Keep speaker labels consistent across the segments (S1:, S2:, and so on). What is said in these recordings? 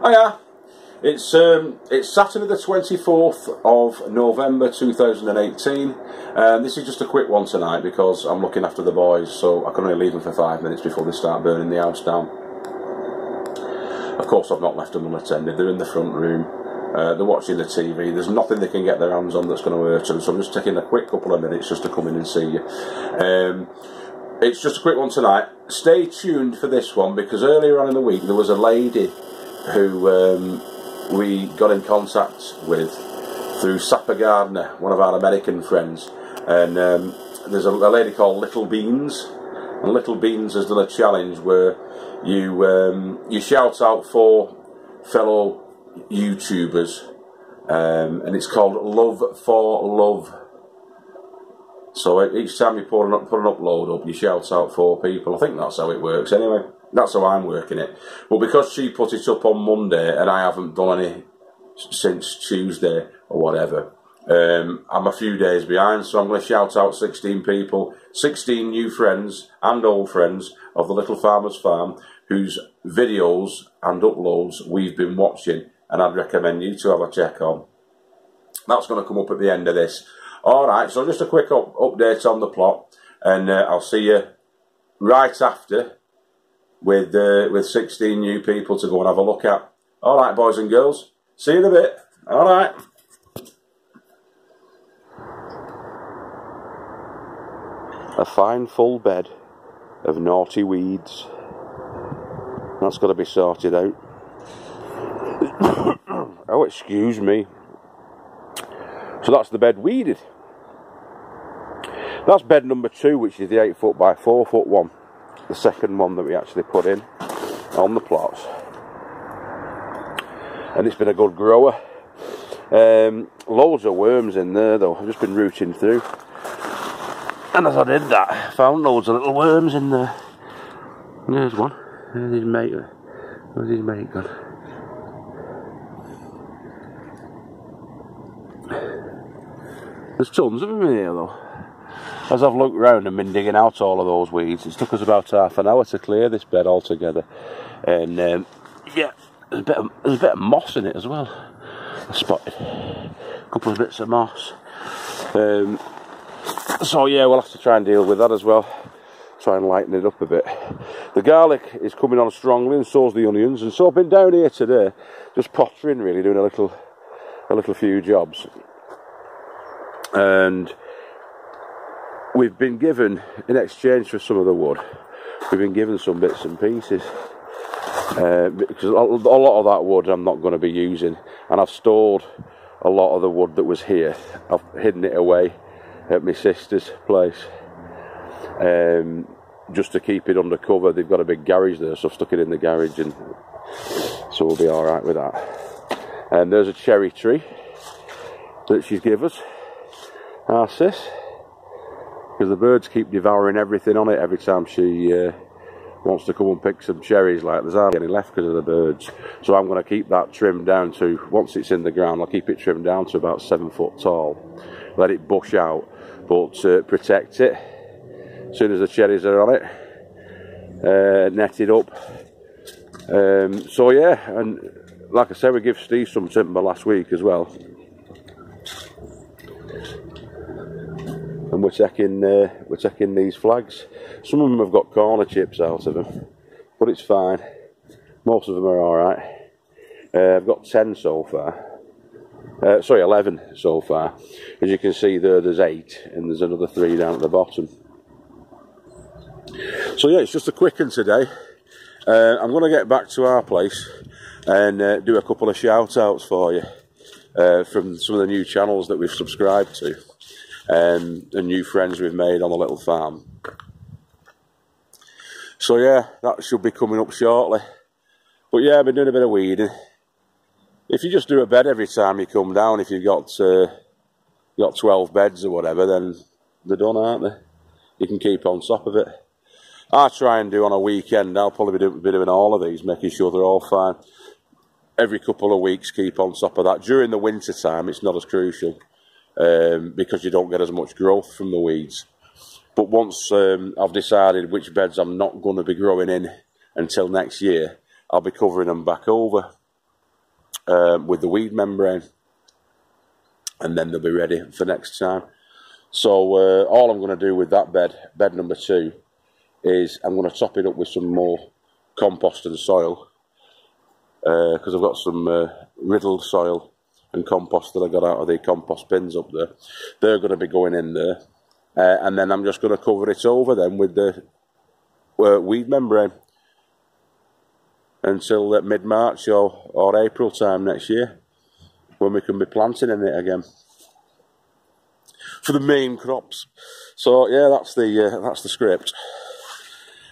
S1: Hiya. It's Saturday the 24th of November 2018. This is just a quick one tonight because I'm looking after the boys, so I can only leave them for 5 minutes before they start burning the house down. Of course, I've not left them unattended. They're in the front room. They're watching the TV. There's nothing they can get their hands on that's going to hurt them, so I'm just taking a quick couple of minutes just to come in and see you. It's just a quick one tonight. Stay tuned for this one because earlier on in the week there was a lady who we got in contact with through Sapper Gardner, one of our American friends, and there's a lady called Little Beans, and Little Beans has done a challenge where you shout out for fellow YouTubers, and it's called Love for Love. So each time you put an upload up, you shout out 4 people. I think that's how it works anyway. That's how I'm working it. But because she put it up on Monday and I haven't done any since Tuesday or whatever, I'm a few days behind, so I'm going to shout out 16 people, 16 new friends and old friends of the Little Farmers Farm whose videos and uploads we've been watching, and I'd recommend you to have a check on. That's going to come up at the end of this. Alright, so just a quick update on the plot, and I'll see you right after with 16 new people to go and have a look at. Alright, boys and girls, see you in a bit. Alright. A fine full bed of naughty weeds. That's got to be sorted out. Oh, excuse me. So that's the bed weeded. That's bed number 2, which is the 8 foot by 4 foot one. The second one that we actually put in on the plots. And it's been a good grower. Loads of worms in there though. I've just been rooting through. And as I did that, I found loads of little worms in there. There's one. There's his mate. Where's his mate gone? There's tons of them in here though. As I've looked round and been digging out all of those weeds, it's took us about half an hour to clear this bed altogether. And yeah, there's a bit of moss in it as well. I spotted a couple of bits of moss. So yeah, we'll have to try and deal with that as well. Try and lighten it up a bit. The garlic is coming on strongly, and so's the onions. And so I've been down here today, just pottering really, doing a little few jobs. And we've been given, in exchange for some of the wood, we've been given some bits and pieces. Because a lot of that wood I'm not going to be using, and I've stored a lot of the wood that was here. I've hidden it away at my sister's place, just to keep it under cover. They've got a big garage there, so I've stuck it in the garage, and so we'll be alright with that. And there's a cherry tree that she's given us, our sis, because the birds keep devouring everything on it every time she wants to come and pick some cherries. Like, there's hardly any left because of the birds. So I'm going to keep that trimmed down to, once it's in the ground, I'll keep it trimmed down to about 7 foot tall. Let it bush out, but protect it. As soon as the cherries are on it, net it up. So yeah, and like I said, we give Steve some timber last week as well. And we're checking these flags. Some of them have got corner chips out of them, but it's fine. Most of them are alright. I've got 10 so far. Sorry, 11 so far. As you can see there's 8, and there's another 3 down at the bottom. So yeah, it's just a quick one today. I'm going to get back to our place and do a couple of shout outs for you from some of the new channels that we've subscribed to. And new friends we've made on the little farm. So yeah, that should be coming up shortly. But yeah, I've been doing a bit of weeding. If you just do a bed every time you come down, if you've got 12 beds or whatever, then they're done, aren't they? You can keep on top of it. I try and do on a weekend, I'll probably be doing all of these, making sure they're all fine. Every couple of weeks, keep on top of that. During the winter time, it's not as crucial. Because you don't get as much growth from the weeds. But once I've decided which beds I'm not going to be growing in until next year, I'll be covering them back over. with the weed membrane, and then they'll be ready for next time. So all I'm going to do with that bed number 2, is I'm going to top it up with some more compost and soil, because I've got some riddled soil and compost that I got out of the compost bins up there. They're going to be going in there, and then I'm just going to cover it over then with the weed membrane until mid-March or April time next year, when we can be planting in it again for the main crops. So yeah, that's the script.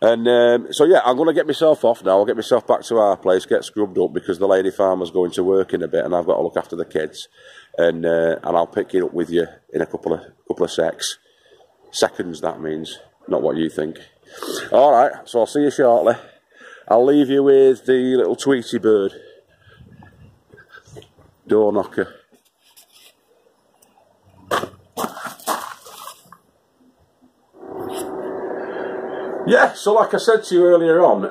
S1: And so yeah, I'm going to get myself off now. I'll get myself back to our place, get scrubbed up, because the lady farmer's going to work in a bit, and I've got to look after the kids. And I'll pick it up with you in a couple of seconds. That means, not what you think. All right, so I'll see you shortly. I'll leave you with the little Tweety bird door knocker. Yeah, so like I said to you earlier on,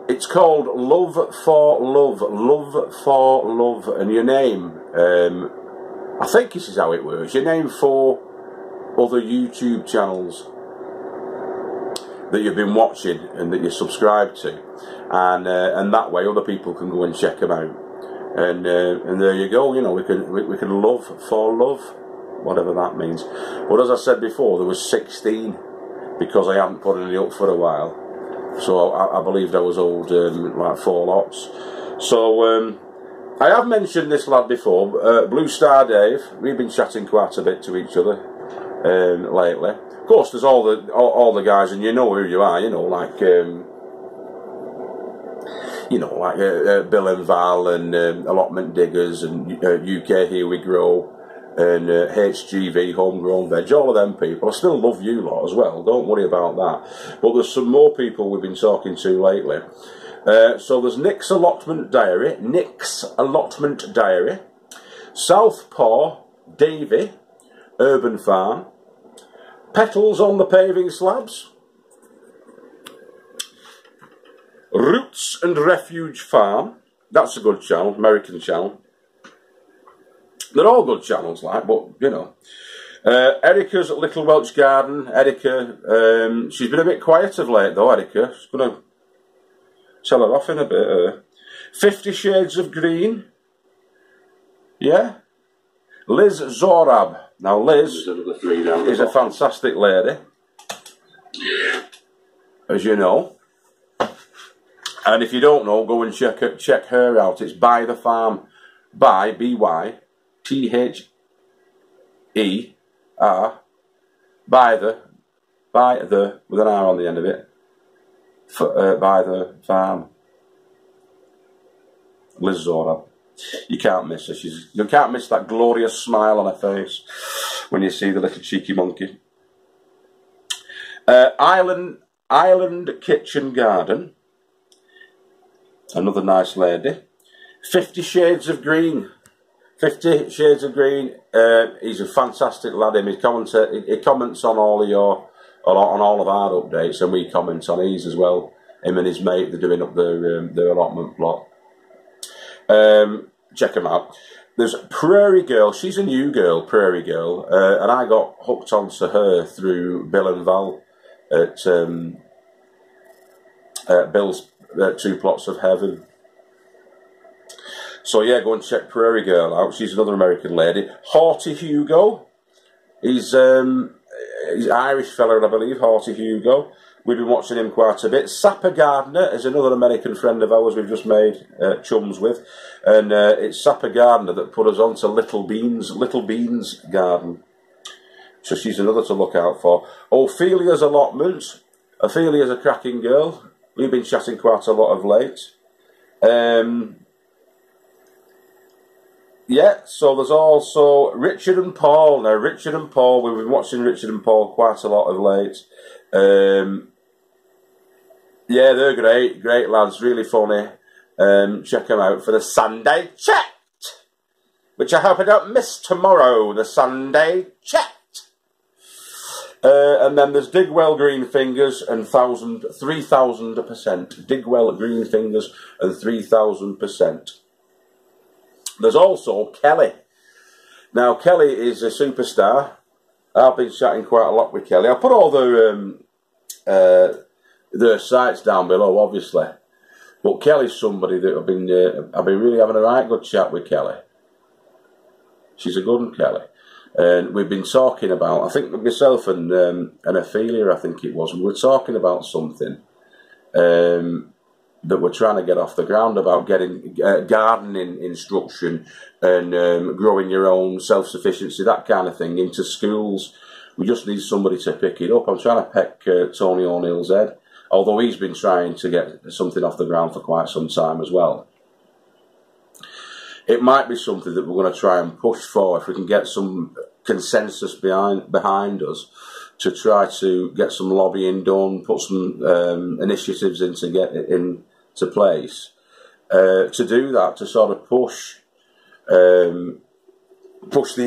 S1: it's called Love for Love, Love for Love, and your name, I think this is how it works, your name 4 other YouTube channels that you've been watching and that you're subscribed to, and that way other people can go and check them out, and there you go. You know, we can love for love, whatever that means. But as I said before, there was 16, because I hadn't put any up for a while, so I believed I was owed like 4 lots. So I have mentioned this lad before, Blue Star Dave. We've been chatting quite a bit to each other lately. Of course, there's all the guys, and you know who you are. You know, like Bill and Val, and Allotment Diggers, and UK Here We Grow, and HGV, Homegrown Veg, all of them people. I still love you lot as well, don't worry about that. But there's some more people we've been talking to lately. So there's Nick's Allotment Diary, Southpaw, Davy, Urban Farm, Petals on the Paving Slabs, Roots and Refuge Farm. That's a good channel, American channel. They're all good channels, like, but, you know. Erica's Little Welsh Garden. Erica, she's been a bit quiet of late, though, Erica. Just going to tell her off in a bit. 50 Shades of Green. Yeah. Liz Zorab. Now, Liz is a fantastic lady, as you know. And if you don't know, go and check her out. It's By the Farm. By, B-Y. T-H-E-R, by the, with an R on the end of it, By the Farm. Liz Zora. You can't miss her. You can't miss that glorious smile on her face when you see the little cheeky monkey. Island Kitchen Garden. Another nice lady. 50 Shades of Green. 50 Shades of Green. He's a fantastic lad. He comments on all of our updates, and we comment on his as well. Him and his mate, they're doing up their allotment plot. Check him out. There's Prairie Girl. She's a new girl, Prairie Girl, and I got hooked onto her through Bill and Val at Bill's 2 Plots of Heaven. So yeah, go and check Prairie Girl out. She's another American lady. Haughty Hugo. He's an Irish fella, I believe, Haughty Hugo. We've been watching him quite a bit. Sapper Gardner is another American friend of ours we've just made chums with. And it's Sapper Gardner that put us on to Little Beans Garden. So she's another to look out for. Ophelia's Allotment. Ophelia's a cracking girl. We've been chatting quite a lot of late. Yeah, so there's also Richard and Paul. Now, Richard and Paul, we've been watching Richard and Paul quite a lot of late. Yeah, they're great lads, really funny. Check them out for the Sunday Chat, which I hope I don't miss tomorrow, the Sunday Chat. And then there's Digwell Green Fingers and 3000%. Digwell Green Fingers and 3000%. There's also Kelly. Now, Kelly is a superstar. I've been chatting quite a lot with Kelly. I'll put all their sites down below, obviously. But Kelly's somebody that I've been really having a right good chat with Kelly. She's a good one, Kelly. And we've been talking about, I think myself and Ophelia, I think it was, we were talking about something that we're trying to get off the ground about getting gardening instruction and growing your own self-sufficiency, that kind of thing, into schools. We just need somebody to pick it up. I'm trying to peck Tony O'Neill's head, although he's been trying to get something off the ground for quite some time as well. It might be something that we're going to try and push for if we can get some consensus behind us to try to get some lobbying done, put some initiatives into place to do that, to sort of push the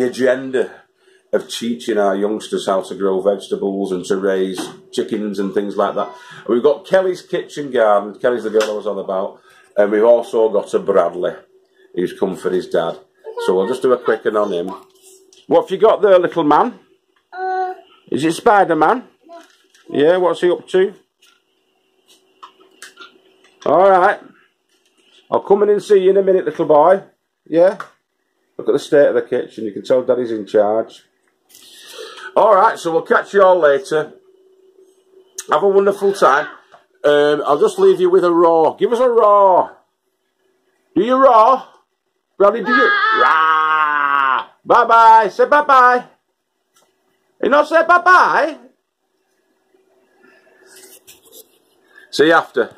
S1: agenda of teaching our youngsters how to grow vegetables and to raise chickens and things like that. We've got Kelly's Kitchen Garden. Kelly's the girl I was on about, and we've also got a Bradley who's come for his dad. So we'll just do a quick one on him. What have you got there, little man? Is it Spider-Man? Yeah, what's he up to? Alright. I'll come in and see you in a minute, little boy. Yeah? Look at the state of the kitchen. You can tell Daddy's in charge. Alright, so we'll catch you all later. Have a wonderful time. I'll just leave you with a roar. Give us a roar. Do you roar? Bradley, do you? Rah! Bye-bye. Say bye-bye. You not say bye-bye? See you after.